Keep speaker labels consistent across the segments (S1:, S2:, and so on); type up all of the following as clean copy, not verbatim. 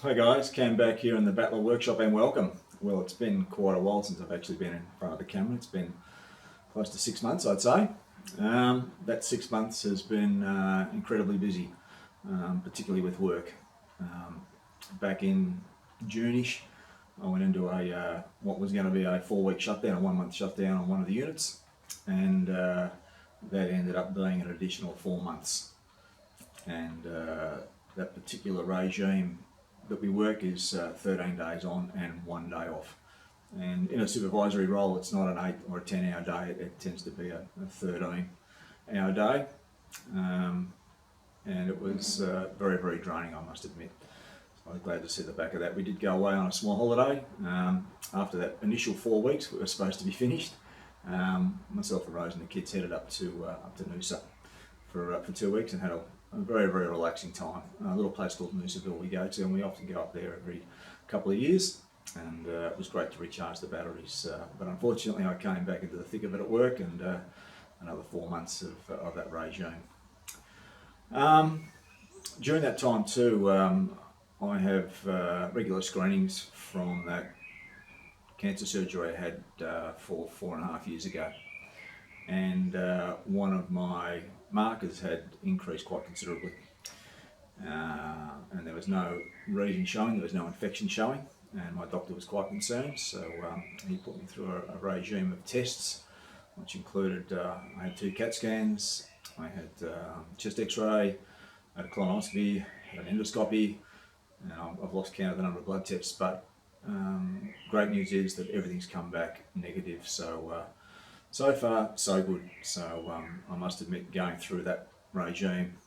S1: Hi guys, Cam back here in the Battler workshop and welcome. Well, it's been quite a while since I've actually been in front of the camera. It's been close to 6 months, I'd say. That 6 months has been incredibly busy, particularly with work. Back in June-ish, I went into a what was going to be a 4-week shutdown, a 1-month shutdown on one of the units, and that ended up being an additional 4 months. And that particular regime that we work is 13 days on and 1 day off. And in a supervisory role, it's not an 8 or a 10-hour day. It tends to be a 13-hour day. And it was very, very draining, I must admit. So I was glad to see the back of that. We did go away on a small holiday. After that initial 4 weeks, we were supposed to be finished. Myself and Rose and the kids headed up to Noosa for 2 weeks and had a very, very relaxing time. A little place called Noosaville we go to, and we often go up there every couple of years, and it was great to recharge the batteries. But unfortunately I came back into the thick of it at work, and another 4 months of that regime. During that time too, I have regular screenings from that cancer surgery I had 4.5 years ago, and one of my markers had increased quite considerably, and there was no reason showing, there was no infection showing, and my doctor was quite concerned, so he put me through a regime of tests, which included I had 2 CAT scans, I had chest x-ray, I had a colonoscopy, had an endoscopy, and I've lost count of the number of blood tests, but great news is that everything's come back negative, so far, so good. So I must admit, going through that regime,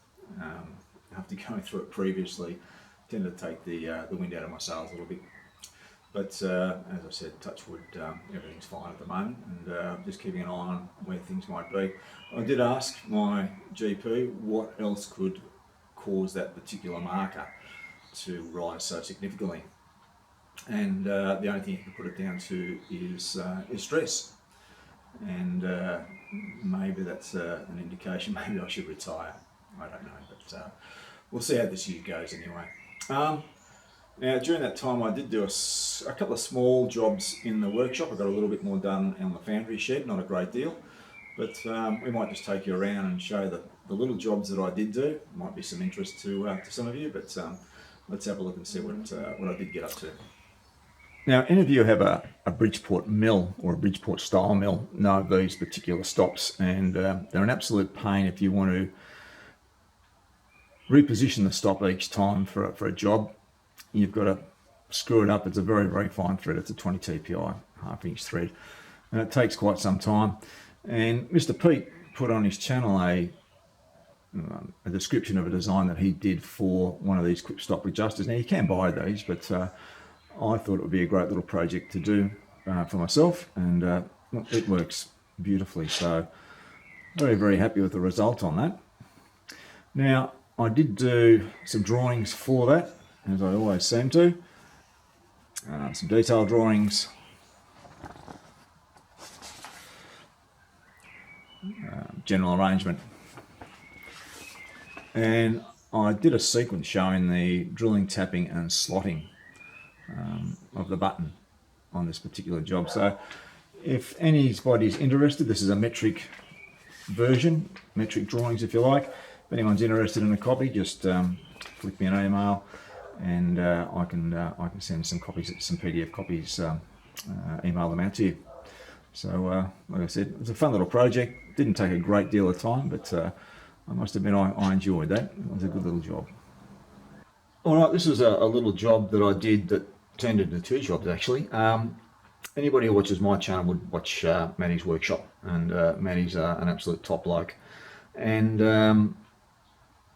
S1: after going through it previously, tended to take the wind out of my sails a little bit. But as I said, touch wood, everything's fine at the moment, and just keeping an eye on where things might be. I did ask my GP what else could cause that particular marker to rise so significantly, and the only thing you can put it down to is stress. And maybe that's an indication maybe I should retire. I don't know, but we'll see how this year goes anyway. Now, during that time I did do a couple of small jobs in the workshop. I got a little bit more done on the Foundry shed, not a great deal, but we might just take you around and show the little jobs that I did do. Might be some interest to some of you, but let's have a look and see what I did get up to. Now, any of you have a Bridgeport mill or a Bridgeport style mill know these particular stops, and they're an absolute pain if you want to reposition the stop each time for a job. You've got to screw it up. It's a very, very fine thread. It's a 20 TPI, half-inch thread, and it takes quite some time. And Mr. Pete put on his channel a description of a design that he did for one of these quick stop adjusters. Now, you can buy these, but I thought it would be a great little project to do for myself, and it works beautifully. So very, very happy with the result on that. Now, I did do some drawings for that, as I always seem to. Some detailed drawings. General arrangement. And I did a sequence showing the drilling, tapping and slotting of the button on this particular job. So if anybody's interested, this is a metric version, metric drawings if you like. If anyone's interested in a copy, just flick me an email, and I can send some copies, some PDF copies, email them out to you. So like I said, it was a fun little project. Didn't take a great deal of time, but I must admit I enjoyed that. It was a good little job. Alright, this is a little job that I did that turned into 2 jobs actually. Anybody who watches my channel would watch Matty's workshop, and Matty's an absolute top bloke. And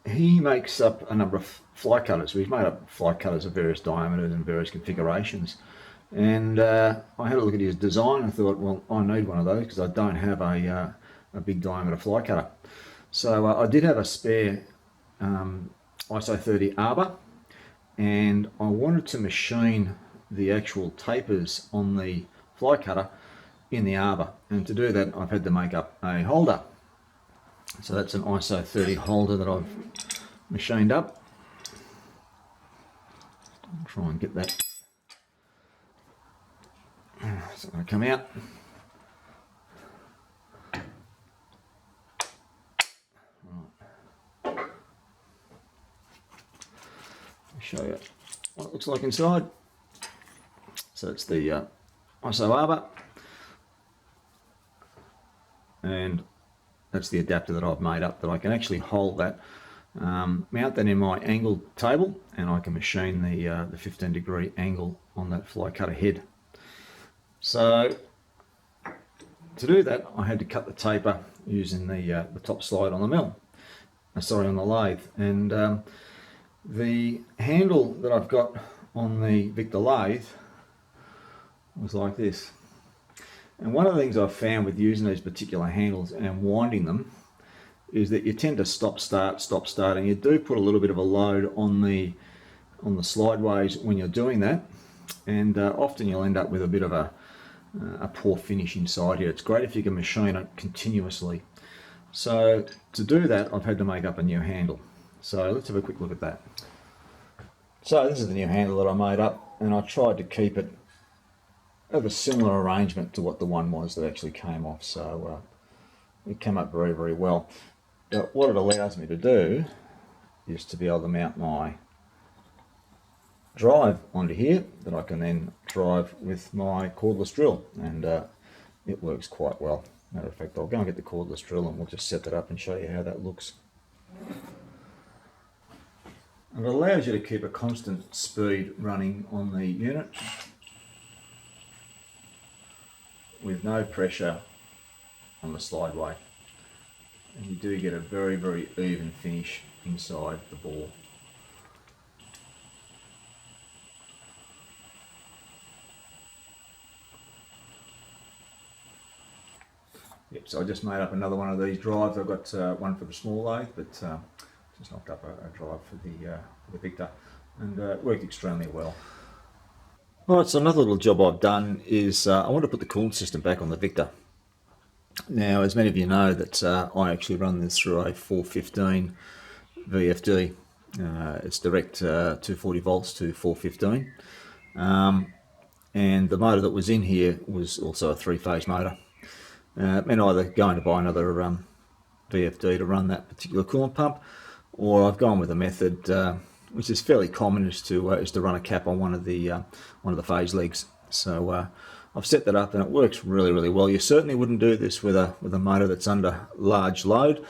S1: he makes up a number of fly cutters. We've made up fly cutters of various diameters and various configurations. And I had a look at his design and thought, well, I need one of those because I don't have a big diameter fly cutter. So I did have a spare ISO 30 arbor, and I wanted to machine the actual tapers on the fly cutter in the arbor, and to do that I've had to make up a holder. So that's an ISO 30 holder that I've machined up. I'll try and get that. It's not going to come out. Right. I'll show you what it looks like inside. So it's the ISO arbor, and that's the adapter that I've made up that I can actually hold that, mount that in my angled table, and I can machine the 15-degree angle on that fly cutter head. So to do that, I had to cut the taper using the top slide on the mill, on the lathe, and the handle that I've got on the Victor lathe was like this. And one of the things I've found with using these particular handles and winding them is that you tend to stop start, and you do put a little bit of a load on the slideways when you're doing that, and often you'll end up with a bit of a poor finish inside here. It's great if you can machine it continuously. So to do that, I've had to make up a new handle. So let's have a quick look at that. So this is the new handle that I made up, and I tried to keep it of a similar arrangement to what the one was that actually came off, so it came up very, very well. But what it allows me to do is to be able to mount my drive onto here that I can then drive with my cordless drill, and it works quite well. Matter of fact, I'll go and get the cordless drill and we'll just set that up and show you how that looks. And it allows you to keep a constant speed running on the unit with no pressure on the slideway, and you do get a very, very even finish inside the bore. Yep, so I just made up another one of these drives. I've got one for the small lathe, but just knocked up a drive for the Victor, and it worked extremely well. Alright, so another little job I've done is I want to put the coolant system back on the Victor. Now, as many of you know, that I actually run this through a 415 VFD. It's direct 240 volts to 415. And the motor that was in here was also a three-phase motor. It meant either going to buy another VFD to run that particular coolant pump, or I've gone with a method which is fairly common, is to run a cap on one of the phase legs. So I've set that up, and it works really, really well. You certainly wouldn't do this with a motor that's under large load,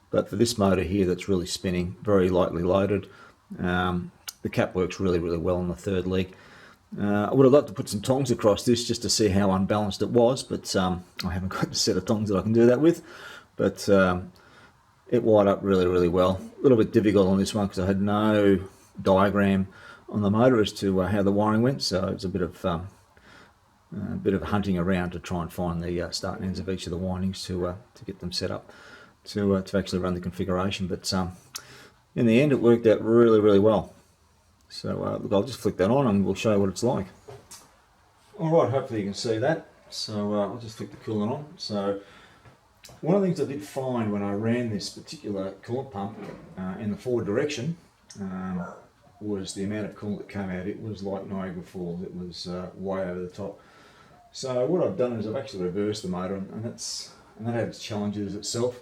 S1: but for this motor here that's really spinning, very lightly loaded, the cap works really, really well on the third leg. I would have loved to put some tongs across this just to see how unbalanced it was, but I haven't got a set of tongs that I can do that with. But it wired up really, really well. A little bit difficult on this one because I had no diagram on the motor as to how the wiring went, so it's a bit of hunting around to try and find the start and ends of each of the windings to get them set up to actually run the configuration. But in the end, it worked out really, really well. So look, I'll just flick that on and we'll show you what it's like. Alright, hopefully you can see that. So I'll just flick the coolant on. So one of the things I did find when I ran this particular coolant pump in the forward direction was the amount of coolant that came out. It was like Niagara Falls. It was way over the top. So what I've done is I've actually reversed the motor, and that had its challenges itself.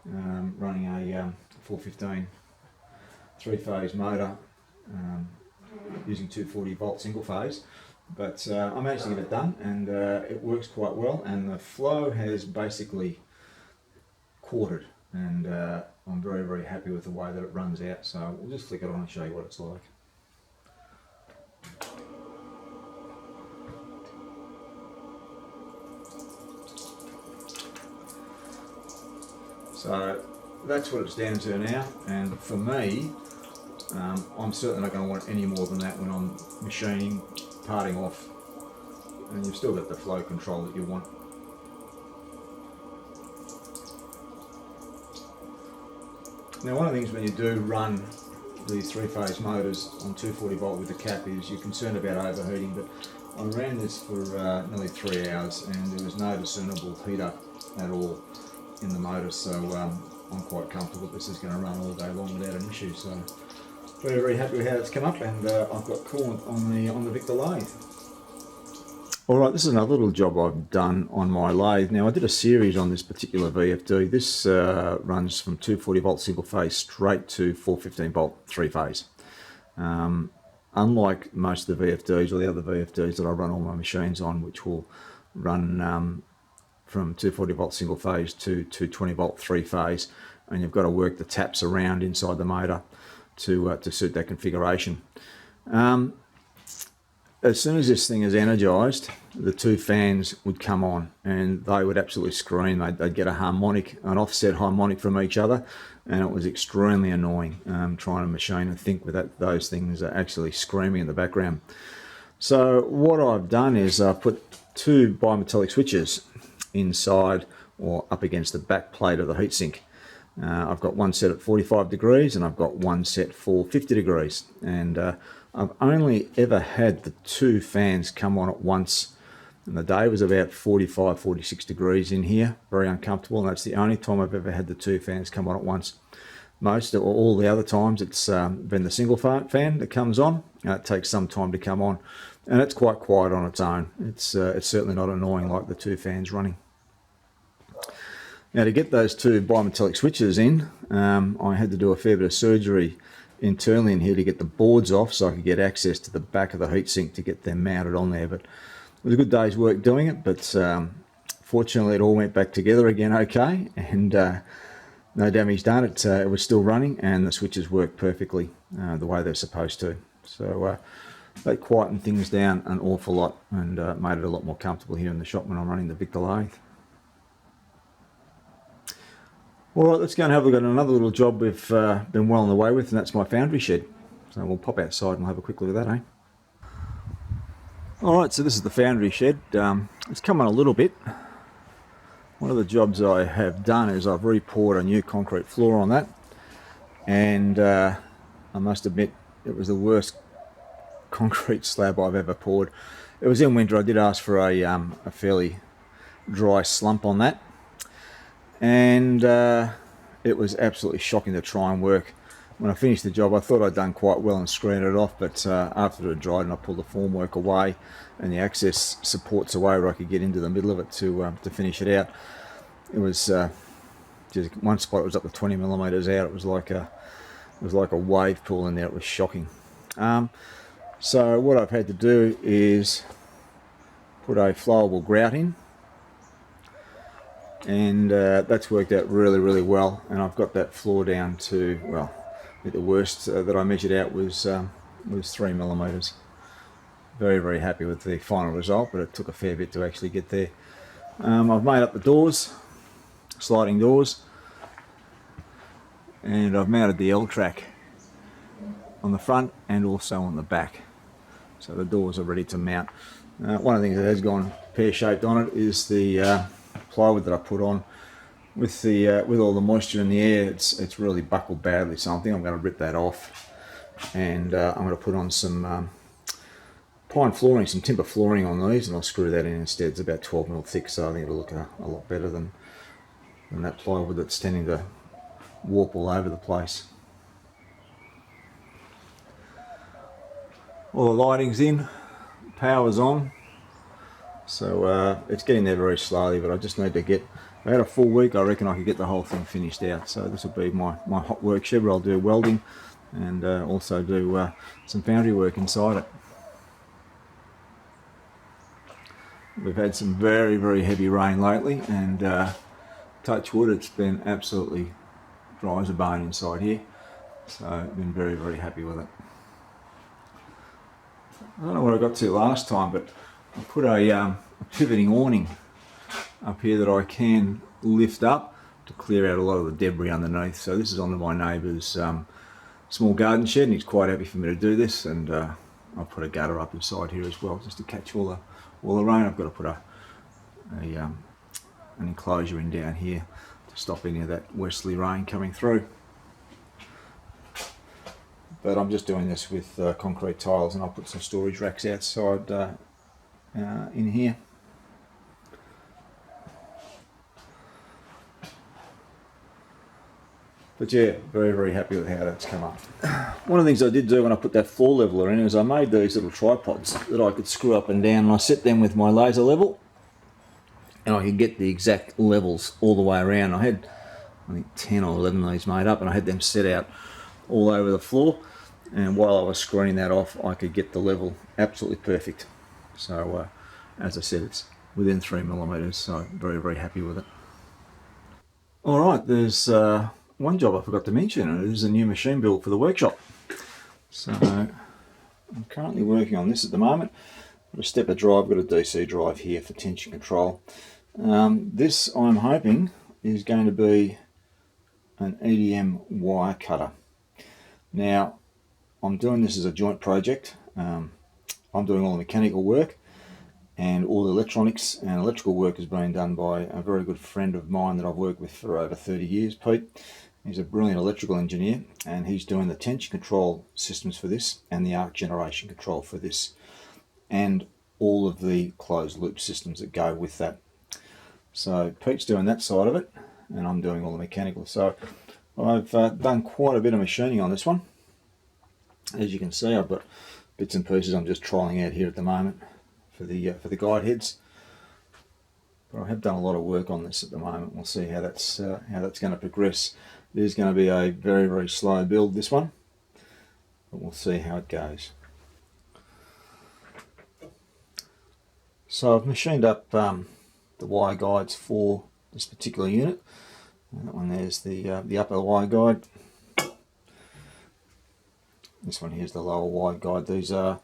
S1: Running a 415 three-phase motor using 240 volt single phase, but I managed to get it done, and it works quite well, and the flow has basically quartered, and I'm very, very happy with the way that it runs out. So we'll just flick it on and show you what it's like. So that's what it's down to now, and for me, I'm certainly not going to want any more than that when I'm machining, parting off, and you've still got the flow control that you want. Now, one of the things when you do run these three-phase motors on 240 volt with the cap is you're concerned about overheating, but I ran this for nearly 3 hours and there was no discernible heat up at all in the motor, so I'm quite comfortable this is going to run all day long without an issue. So Very, very happy with how it's come up, and I've got coolant on the Victor lathe. Alright, this is another little job I've done on my lathe. Now, I did a series on this particular VFD. This runs from 240 volt single phase straight to 415 volt three phase. Unlike most of the VFDs or the other VFDs that I run all my machines on, which will run from 240 volt single phase to 220 volt three phase, and you've got to work the taps around inside the motor to suit that configuration. As soon as this thing is energized, the two fans would come on and they would absolutely scream. They'd get an offset harmonic from each other, and it was extremely annoying trying to machine and think with those things are actually screaming in the background. So what I've done is I've put two bimetallic switches inside or up against the back plate of the heatsink. I've got one set at 45 degrees and I've got one set for 50 degrees, and I've only ever had the two fans come on at once, and the day was about 45-46 degrees in here, very uncomfortable, and that's the only time I've ever had the two fans come on at once. Most or all the other times it's been the single fan that comes on, and it takes some time to come on, and it's quite quiet on its own. It's certainly not annoying like the two fans running. Now, to get those two bimetallic switches in, I had to do a fair bit of surgery internally in here to get the boards off so I could get access to the back of the heatsink to get them mounted on there. But it was a good day's work doing it, but fortunately it all went back together again okay, and no damage done. It was still running and the switches worked perfectly the way they're supposed to. So they quietened things down an awful lot and made it a lot more comfortable here in the shop when I'm running the Victor lathe. Alright, let's go and have a look at another little job we've been well on the way with, and that's my Foundry shed. So we'll pop outside and have a quick look at that, eh? Alright, so this is the Foundry shed. It's come on a little bit. One of the jobs I have done is I've re-poured a new concrete floor on that, and I must admit it was the worst concrete slab I've ever poured. It was in winter. I did ask for a fairly dry slump on that, and it was absolutely shocking to try and work. When I finished the job, I thought I'd done quite well and screened it off, but after it had dried and I pulled the formwork away and the access supports away where I could get into the middle of it to finish it out, it was just one spot. It was up to 20 millimeters out. It was like a wave pool in there. It was shocking. So what I've had to do is put a flowable grout in, and that's worked out really well, and I've got that floor down to, well, the worst that I measured out was 3 millimeters. Very happy with the final result, but it took a fair bit to actually get there. I've made up the doors, sliding doors, and I've mounted the L-track on the front and also on the back, so the doors are ready to mount. One of the things that has gone pear-shaped on it is the plywood that I put on. With all the moisture in the air, it's really buckled badly, so I think I'm going to rip that off, and I'm going to put on some pine flooring, some timber flooring on these, and I'll screw that in instead. It's about 12 mil thick, so I think it'll look a lot better than that plywood that's tending to warp all over the place. All the lighting's in, power's on, so it's getting there very slowly, but I just need to get, if I had a full week, I reckon I could get the whole thing finished out. So this will be my hot work shed where I'll do welding and also do some foundry work inside it. We've had some very heavy rain lately, and touch wood, it's been absolutely dry as a bone inside here, so I've been very happy with it. I don't know what I got to last time, but I put a pivoting awning up here that I can lift up to clear out a lot of the debris underneath. So this is onto my neighbour's small garden shed, and he's quite happy for me to do this, and I'll put a gutter up inside here as well just to catch all the rain. I've got to put an enclosure in down here to stop any of that westerly rain coming through. But I'm just doing this with concrete tiles, and I'll put some storage racks outside in here. But yeah, very, very happy with how that's come up. One of the things I did do when I put that floor leveler in is I made these little tripods that I could screw up and down, and I set them with my laser level, and I could get the exact levels all the way around. I had, I think, 10 or 11 of these made up, and I had them set out all over the floor, and while I was screening that off, I could get the level absolutely perfect. So as I said, it's within 3mm, so very, very happy with it. Alright, there's one job I forgot to mention, and it is a new machine build for the workshop. So I'm currently working on this at the moment. Got a stepper drive, got a DC drive here for tension control. This, I'm hoping, is going to be an EDM wire cutter. Now, I'm doing this as a joint project. I'm doing all the mechanical work, and all the electronics and electrical work is being done by a very good friend of mine that I've worked with for over 30 years, Pete. He's a brilliant electrical engineer, and he's doing the tension control systems for this and the arc generation control for this, and all of the closed loop systems that go with that. So Pete's doing that side of it, and I'm doing all the mechanical. So I've done quite a bit of machining on this one. As you can see, I've got bits and pieces I'm just trialing out here at the moment for the guide heads. But I have done a lot of work on this at the moment. We'll see how that's going to progress. It is going to be a very, very slow build, this one, but we'll see how it goes. So I've machined up the wire guides for this particular unit. And that one there's the upper wire guide. This one here's the lower wire guide. These are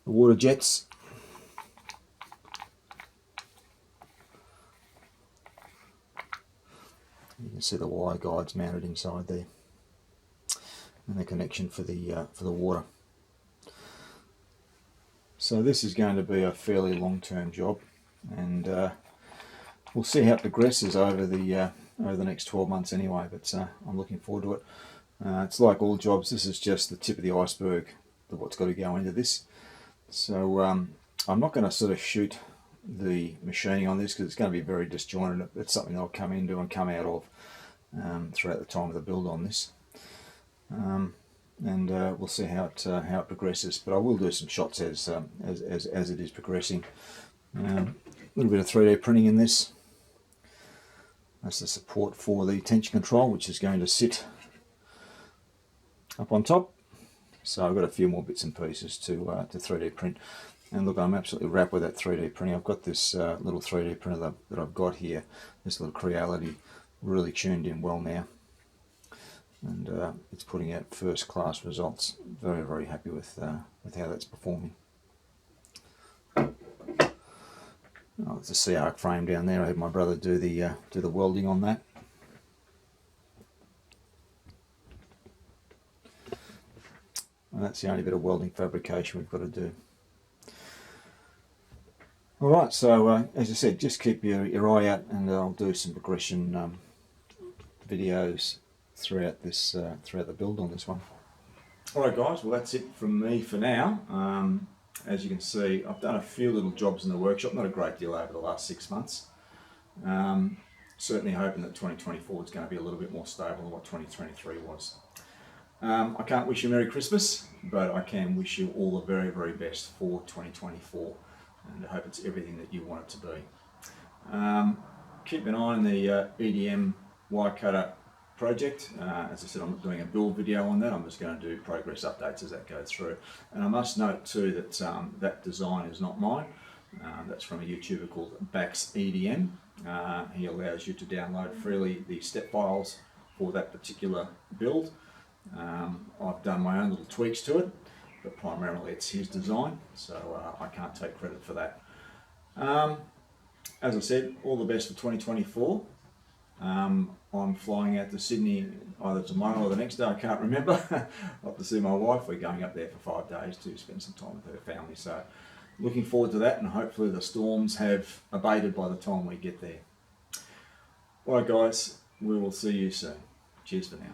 S1: the water jets. You can see the wire guides mounted inside there, and the connection for the water. So this is going to be a fairly long-term job, and we'll see how it progresses over the next 12 months anyway. But I'm looking forward to it. It's like all jobs. This is just the tip of the iceberg of what's got to go into this. So I'm not going to sort of shoot the machining on this because it's going to be very disjointed. It's something that I'll come into and come out of throughout the time of the build on this, and we'll see how it progresses. But I will do some shots as it is progressing. A little bit of 3D printing in this. That's the support for the tension control, which is going to sit up on top. So I've got a few more bits and pieces to 3D print. And look, I'm absolutely wrapped with that 3D printing. I've got this little 3D printer that I've got here, this little Creality, really tuned in well now. And it's putting out first class results. Very, very happy with how that's performing. Oh, it's a C-arc frame down there. I had my brother do the welding on that. And that's the only bit of welding fabrication we've got to do. Alright, so as I said, just keep your eye out, and I'll do some progression videos throughout the build on this one. Alright guys, well that's it from me for now. As you can see, I've done a few little jobs in the workshop, not a great deal over the last 6 months. Certainly hoping that 2024 is going to be a little bit more stable than what 2023 was. I can't wish you Merry Christmas, but I can wish you all the very, very best for 2024, and I hope it's everything that you want it to be. Keep an eye on the EDM wire cutter project. As I said, I'm not doing a build video on that. I'm just going to do progress updates as that goes through. And I must note too that that design is not mine. That's from a YouTuber called BAXEDM. He allows you to download freely the step files for that particular build. I've done my own little tweaks to it, but primarily it's his design, so I can't take credit for that. As I said, all the best for 2024. I'm flying out to Sydney either tomorrow or the next day, I can't remember. I'll have to see my wife. We're going up there for 5 days to spend some time with her family, so looking forward to that, and hopefully the storms have abated by the time we get there. Alright guys, we will see you soon. Cheers for now.